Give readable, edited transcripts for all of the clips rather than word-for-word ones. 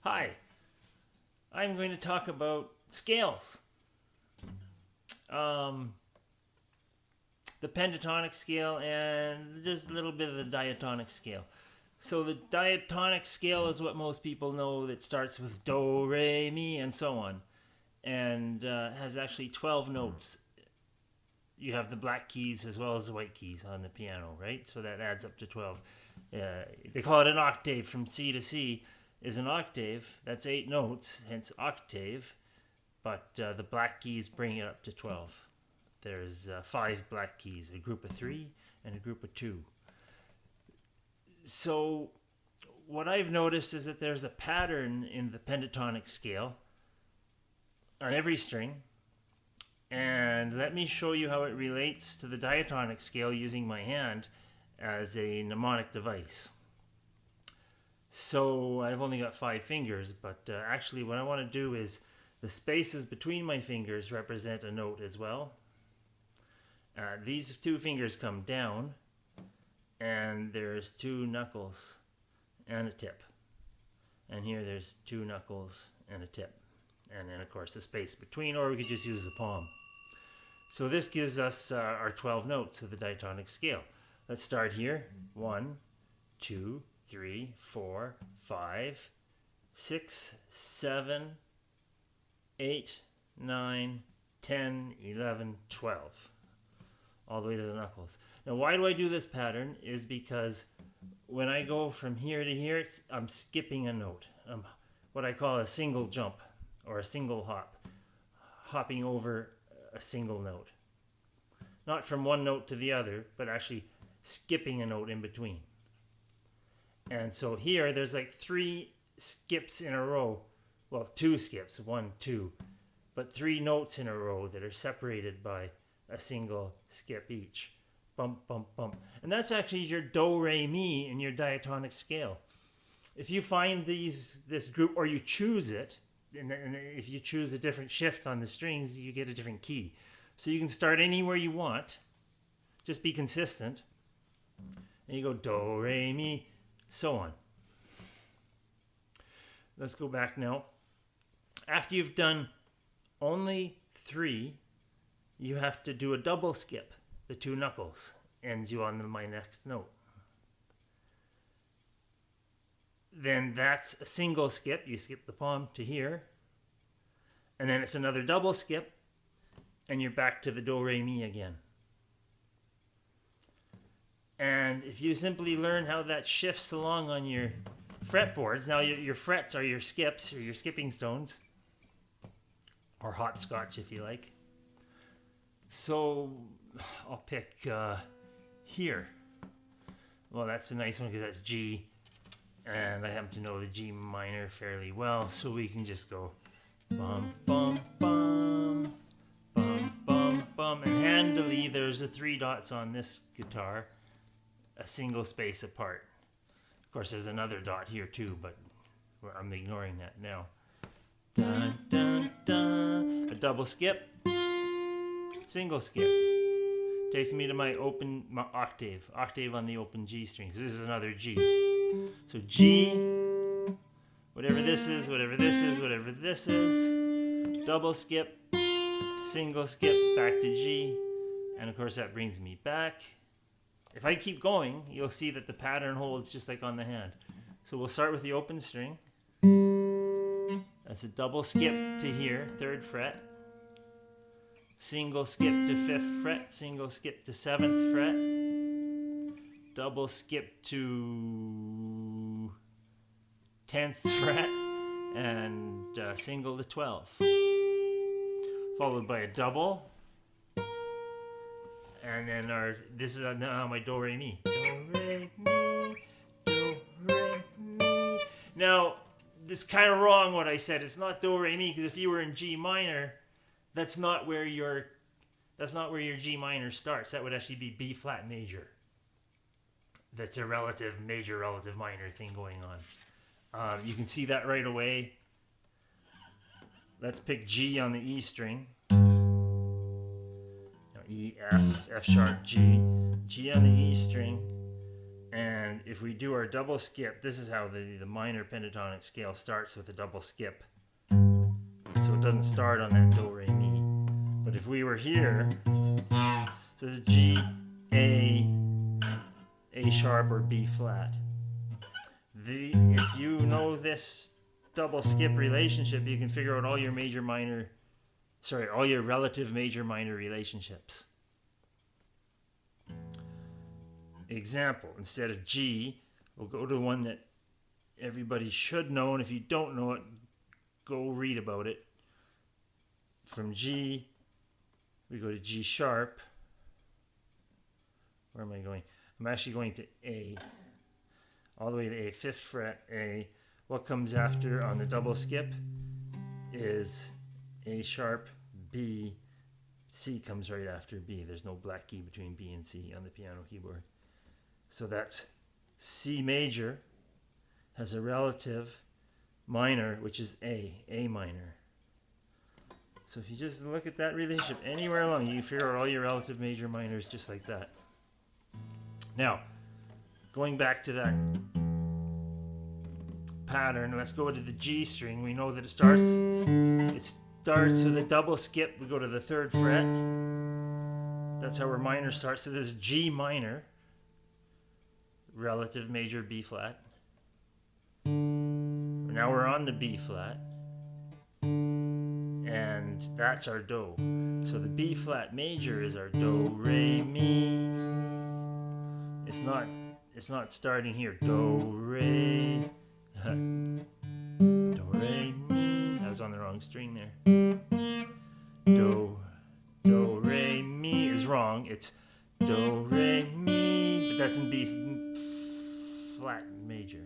Hi, I'm going to talk about scales. Um, the pentatonic scale and just a little bit of the diatonic scale. So the diatonic scale is what most people know, that starts with do, re, mi, and so on, and has actually 12 notes. You have the black keys as well as the white keys on the piano, right? So that adds up to 12. They call it an octave. From C to C is an octave. That's 8 notes, hence octave. But the black keys bring it up to 12. There's 5 black keys, a group of 3 and a group of 2. So what I've noticed is that there's a pattern in the pentatonic scale on every string. And let me show you how it relates to the diatonic scale using my hand as a mnemonic device. So I've only got 5 fingers, but actually what I want to do is the spaces between my fingers represent a note as well. These 2 fingers come down, and there's 2 knuckles and a tip. And here there's 2 knuckles and a tip. And then of course the space between, or we could just use the palm. So this gives us our 12 notes of the diatonic scale. Let's start here. 1, 2, 3, 4, 5, 6, 7, 8, 9, 10, 11, 12. All the way to the knuckles. Now why do I do this pattern is because when I go from here to here, I'm skipping a note. What I call a single jump or a single hop. Hopping over a single note. Not from one note to the other, but actually skipping a note in between. And so here there's like 3 skips in a row. Well, 2 skips, 1, 2. But 3 notes in a row that are separated by a single skip each. Bump, bump, bump. And that's actually your do, re, mi in your diatonic scale. If you find this group, or you choose it, and if you choose a different shift on the strings, you get a different key. So you can start anywhere you want. Just be consistent. And you go do, re, mi, so on. Let's go back now. After you've done only 3, you have to do a double skip. The 2 knuckles ends you on my next note. Then that's a single skip. You skip the palm to here. And then it's another double skip. And you're back to the do, re, mi again. And if you simply learn how that shifts along on your fretboards, now your frets are your skips or your skipping stones. Or hopscotch if you like. So I'll pick here. Well, that's a nice one because that's G. And I happen to know the G minor fairly well, so we can just go bum, bum, bum, bum, bum, bum. And handily, there's the 3 dots on this guitar, a single space apart. Of course, there's another dot here too, but I'm ignoring that now. Dun, dun, dun. A double skip, single skip. Takes me to my octave on the open G string. So this is another G. So G, whatever this is, whatever this is, whatever this is, double skip, single skip, back to G, and of course that brings me back. If I keep going, you'll see that the pattern holds just like on the hand. So we'll start with the open string. That's a double skip to here, 3rd fret. Single skip to 5th fret, single skip to 7th fret, double skip to 10th fret, and single to 12th. Followed by a double, and then this is now my do, re, mi. Do, re, mi, do, re, mi. Now, this is kind of wrong what I said. It's not do, re, mi, because if you were in G minor, that's not where your G minor starts. That would actually be B flat major. That's a major relative minor thing going on. You can see that right away. Let's pick G on the E string. E, F, F sharp, G. G on the E string. And if we do our double skip, this is how the minor pentatonic scale starts with a double skip. So it doesn't start on that do, re, mi. But if we were here, so this is G, A sharp, or B flat. If you know this double skip relationship, you can figure out all your all your relative major minor relationships. Example, instead of G, we'll go to the one that everybody should know, and if you don't know it, go read about it. From G, we go to G sharp. Where am I going? I'm actually going to A. All the way to A, 5th fret, A. What comes after on the double skip is A sharp, B. C comes right after B. There's no black key between B and C on the piano keyboard. So that's C major has a relative minor, which is A minor. So if you just look at that relationship anywhere along, you figure out all your relative major minors just like that. Now, going back to that pattern, let's go to the G string. We know that it starts with a double skip. We go to the 3rd fret. That's how our minor starts. So this is G minor, relative major B flat. Now we're on the B flat, and that's our do. So the B flat major is our do, re, mi. It's not starting here. Do, re, do, re, mi. I was on the wrong string there. Do, re, mi is wrong. It's do, re, mi, but that's in B flat major.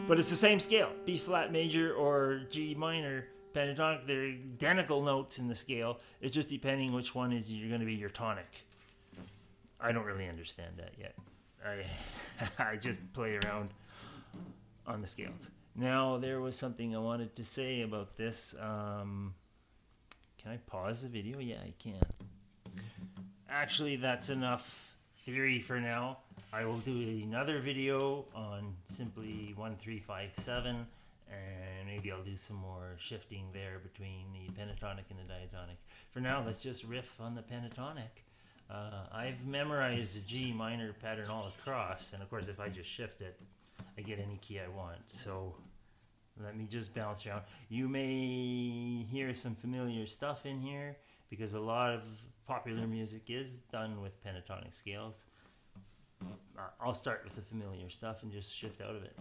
But it's the same scale. B flat major or G minor pentatonic, they're identical notes in the scale. It's just depending which one is going to be your tonic. I don't really understand that yet. I just play around on the scales. Now, there was something I wanted to say about this. Can I pause the video? Yeah, I can. Actually, that's enough theory for now. I will do another video on simply 1-3-5-7, and maybe I'll do some more shifting there between the pentatonic and the diatonic. For now, let's just riff on the pentatonic. I've memorized the G minor pattern all across, and of course if I just shift it, I get any key I want. So let me just bounce around. You may hear some familiar stuff in here because a lot of popular music is done with pentatonic scales. I'll start with the familiar stuff and just shift out of it.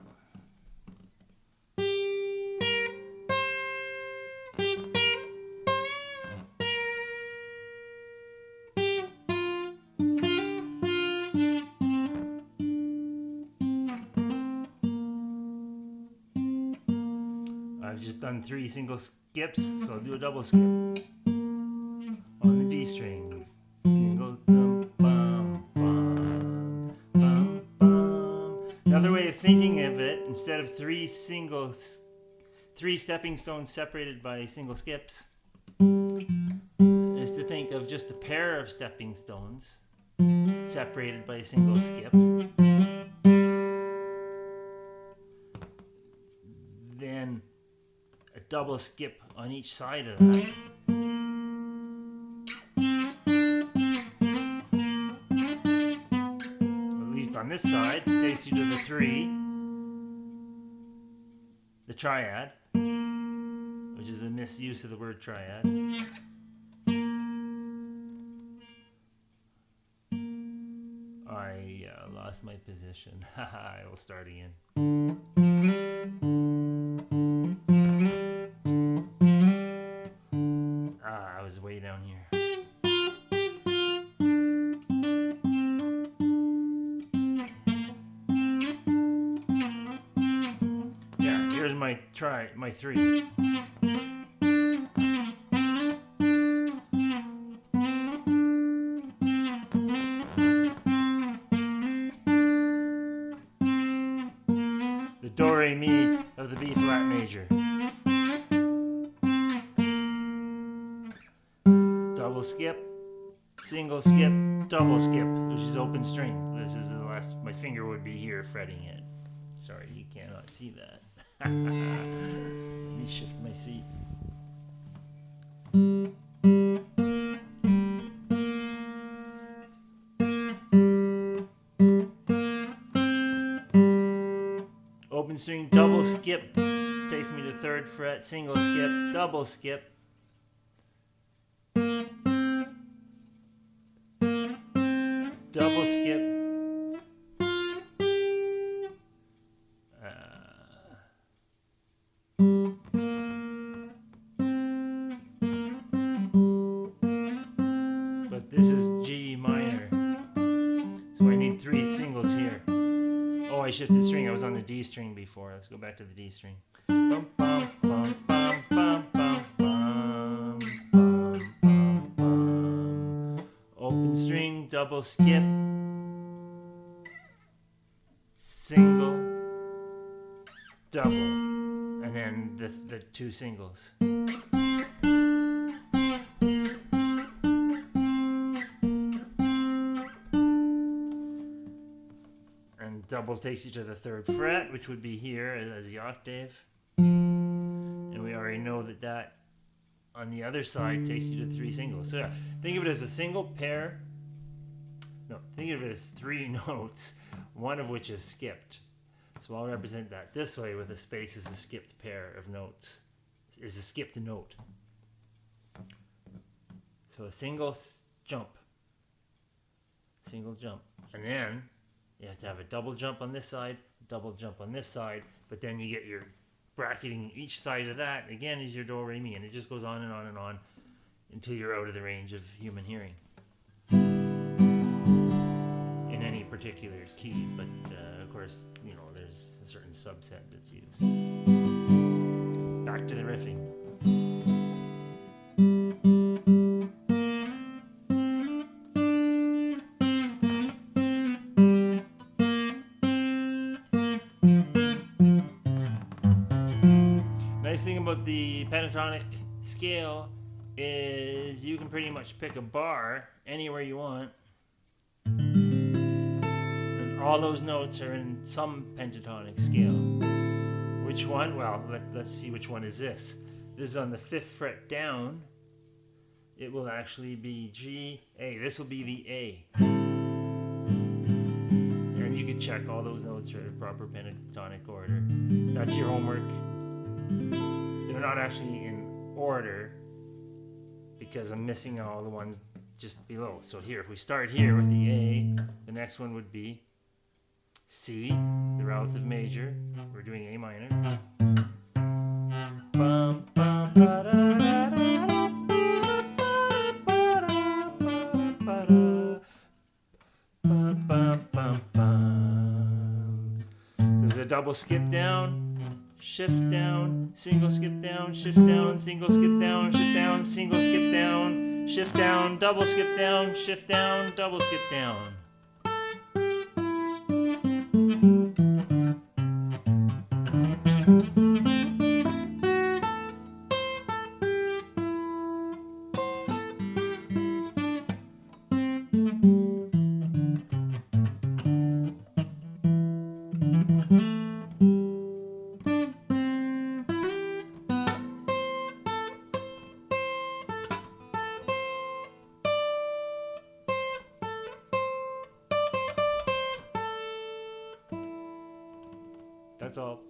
I've just done 3 single skips, so I'll do a double skip on the D string. Single bum, bum, bum, bum, bum. Another way of thinking of it, instead of 3 stepping stones separated by single skips, is to think of just a pair of stepping stones separated by a single skip. Then a double skip on each side of that. At least on this side, takes you to the 3, the triad, which is a misuse of the word triad. I lost my position. I will start again. I was way down here. Yeah, here's my 3. The do, re, mi of the B flat major. Double skip, single skip, double skip, which is open string. This is the last, my finger would be here fretting it. Sorry, you cannot see that. Let me shift my seat. Open string, double skip, takes me to 3rd fret, single skip, double skip. Double skip. But this is G minor. So I need 3 singles here. Oh, I shifted string. I was on the D string before. Let's go back to the D string. Bum, bum, bum, bum, bum, bum, bum, bum, bum, bum. Open string, double skip, single, double, and then the 2 singles. And double takes you to the 3rd fret, which would be here as the octave. And we already know that that on the other side takes you to 3 singles. So yeah, think of it as a single pair. No, think of it as 3 notes, one of which is skipped. So I'll represent that this way with a space as a skipped pair of notes, is a skipped note. So a single jump, single jump, and then you have to have a double jump on this side, double jump on this side, but then you get your bracketing each side of that, again, is your do, re, mi, and it just goes on and on and on until you're out of the range of human hearing in any particular key, but of course, you know, there's a certain subset that's used. Back to the riffing. Nice thing about the pentatonic scale is you can pretty much pick a bar anywhere you want, and all those notes are in some pentatonic scale. Which one? Well, let's see which one is this. This is on the 5th fret down. It will actually be G, A. This will be the A. And you can check all those notes are in proper pentatonic order. That's your homework. They're not actually in order because I'm missing all the ones just below. So here, if we start here with the A, the next one would be C, the relative major. We're doing A minor. Bum, bum, there's a double skip down, shift down, single skip down, shift down, single skip down, shift down, single skip down, shift down, double skip down, shift down, double skip down. That's all.